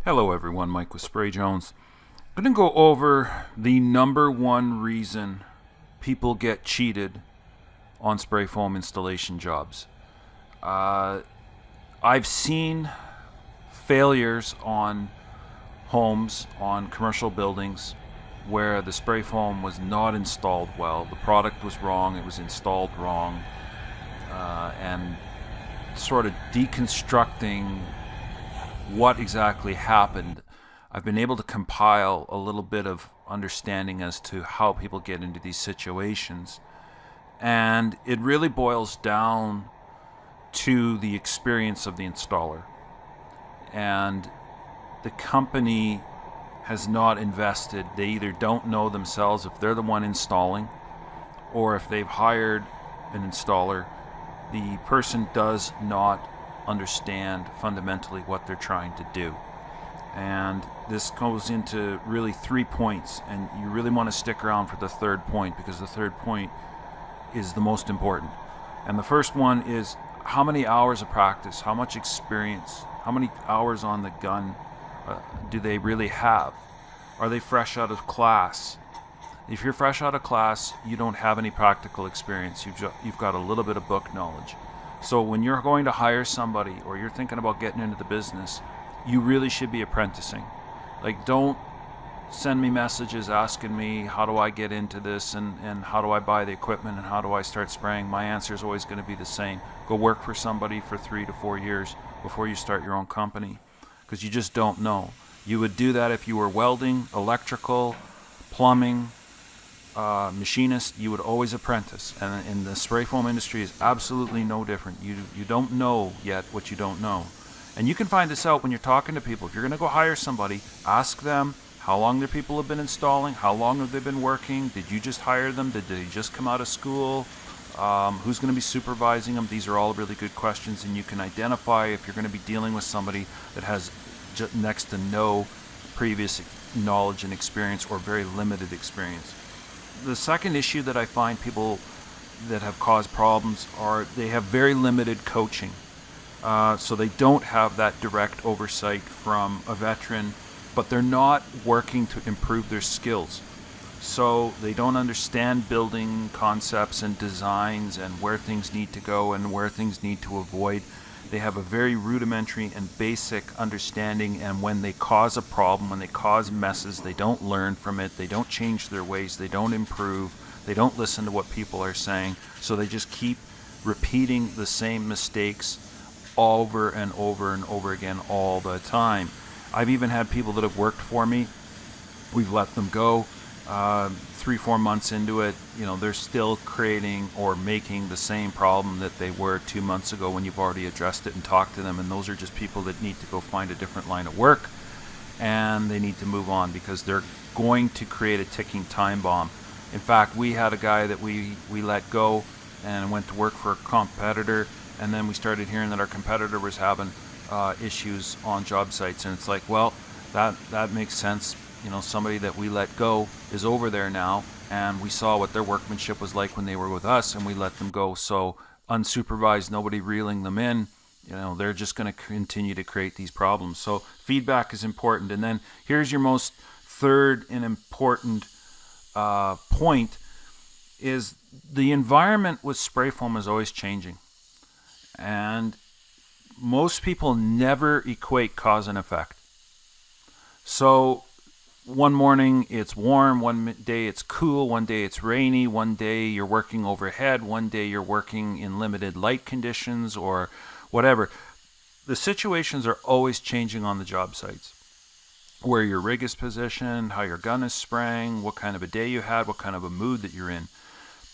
Hello everyone, Mike with Spray Jones. I'm going to go over the number one reason people get cheated on spray foam installation jobs. I've seen failures on homes, on commercial buildings, where the spray foam was not installed well. The product was wrong, it was installed wrong, and sort of deconstructing what exactly happened. I've been able to compile a little bit of understanding as to how people get into these situations. And it really boils down to the experience of the installer. And the company has not invested. They either don't know themselves if they're the one installing, or if they've hired an installer, the person does not understand fundamentally what they're trying to do. And this goes into really 3 points, and you really want to stick around for the third point, because the third point is the most important. And the first one is, how many hours of practice, how much experience, how many hours on the gun do they really have? Are they fresh out of class? If you're fresh out of class, you don't have any practical experience. You've got a little bit of book knowledge. So when you're going to hire somebody, or you're thinking about getting into the business, you really should be apprenticing. Like, don't send me messages asking me, how do I get into this, and how do I buy the equipment, and how do I start spraying? My answer is always going to be the same. Go work for somebody for 3 to 4 years before you start your own company, because you just don't know. You would do that if you were welding, electrical, plumbing, machinist. You would always apprentice, and in the spray foam industry is absolutely no different. You don't know yet what you don't know, and you can find this out when you're talking to people. If you're going to go hire somebody, ask them how long their people have been installing, how long have they been working, did you just hire them, did they just come out of school, who's going to be supervising them. These are all really good questions, and you can identify if you're going to be dealing with somebody that has next to no previous knowledge and experience, or very limited experience. The second issue that I find people that have caused problems are they have very limited coaching. So they don't have that direct oversight from a veteran, but they're not working to improve their skills. So they don't understand building concepts and designs, and where things need to go and where things need to avoid. They have a very rudimentary and basic understanding, and when they cause a problem, when they cause messes, they don't learn from it, they don't change their ways, they don't improve, they don't listen to what people are saying, so they just keep repeating the same mistakes over and over and over again all the time. I've even had people that have worked for me, we've let them go, 3-4 months into it, they're still creating or making the same problem that they were 2 months ago when you've already addressed it and talked to them. And those are just people that need to go find a different line of work, and they need to move on, because they're going to create a ticking time bomb. In fact, we had a guy that we let go and went to work for a competitor, and then we started hearing that our competitor was having issues on job sites, and it's like, well, that makes sense. Somebody that we let go is over there now, and we saw what their workmanship was like when they were with us, and we let them go. So unsupervised, nobody reeling them in, they're just going to continue to create these problems. So feedback is important. And then here's your most third and important point, is the environment with spray foam is always changing. And most people never equate cause and effect. So one morning it's warm, one day it's cool, one day it's rainy, one day you're working overhead, one day you're working in limited light conditions, or whatever. The situations are always changing on the job sites. Where your rig is positioned, how your gun is spraying, what kind of a day you had, what kind of a mood that you're in.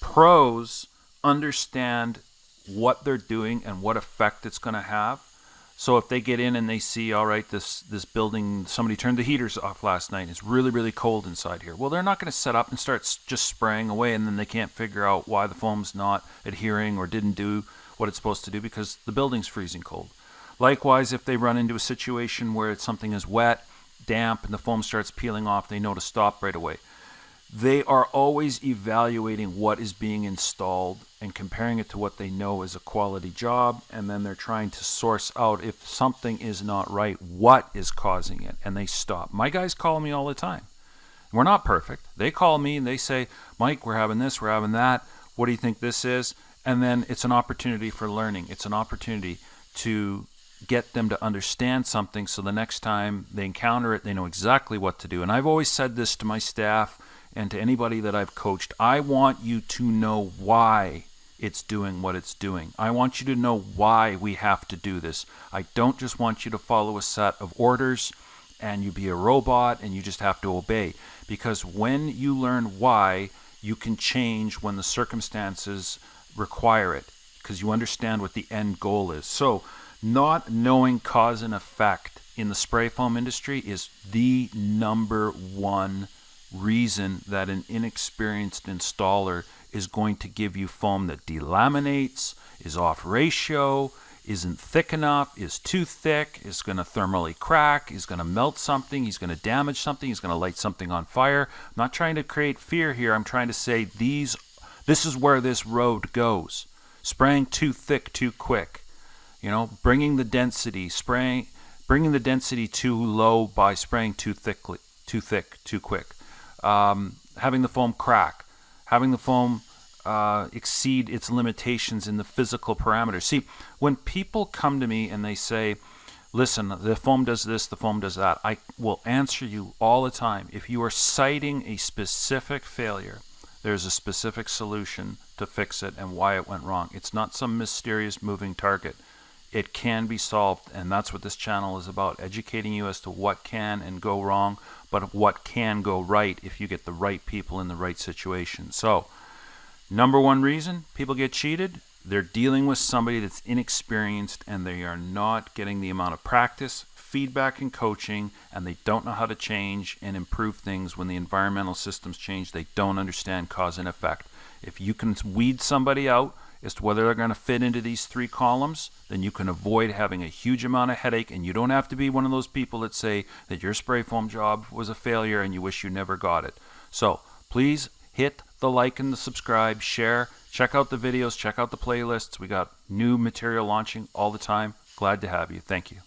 Pros understand what they're doing and what effect it's going to have. So if they get in and they see, all right, this building, somebody turned the heaters off last night, it's really, really cold inside here. Well, they're not going to set up and start just spraying away, and then they can't figure out why the foam's not adhering or didn't do what it's supposed to do, because the building's freezing cold. Likewise, if they run into a situation where something is wet, damp, and the foam starts peeling off, they know to stop right away. They are always evaluating what is being installed and comparing it to what they know is a quality job, and then they're trying to source out if something is not right, what is causing it, and they stop. My guys call me all the time. We're not perfect. They call me and they say, Mike, we're having this, we're having that. What do you think this is? And then it's an opportunity for learning. It's an opportunity to get them to understand something so the next time they encounter it, they know exactly what to do. And I've always said this to my staff and to anybody that I've coached. I want you to know why it's doing what it's doing. I want you to know why we have to do this. I don't just want you to follow a set of orders and you be a robot and you just have to obey. Because when you learn why, you can change when the circumstances require it, because you understand what the end goal is. So not knowing cause and effect in the spray foam industry is the number one reason that an inexperienced installer is going to give you foam that delaminates, is off ratio, isn't thick enough, is too thick, is going to thermally crack, is going to melt something, he's going to damage something, he's going to light something on fire. I'm not trying to create fear here. I'm trying to say this is where this road goes. Spraying too thick too quick. Bringing the density too low by spraying too thick too quick. Having the foam crack, having the foam exceed its limitations in the physical parameters. See, when people come to me and they say, listen, the foam does this, the foam does that, I will answer you all the time. If you are citing a specific failure, there's a specific solution to fix it and why it went wrong. It's not some mysterious moving target. It can be solved, and that's what this channel is about, educating you as to what can and go wrong, but what can go right if you get the right people in the right situation. So, number one reason people get cheated, they're dealing with somebody that's inexperienced and they are not getting the amount of practice, feedback, and coaching, and they don't know how to change and improve things when the environmental systems change. They don't understand cause and effect. If you can weed somebody out as to whether they're going to fit into these three columns, then you can avoid having a huge amount of headache, and you don't have to be one of those people that say that your spray foam job was a failure and you wish you never got it. So please hit the like and the subscribe, share, check out the videos, check out the playlists. We got new material launching all the time. Glad to have you. Thank you.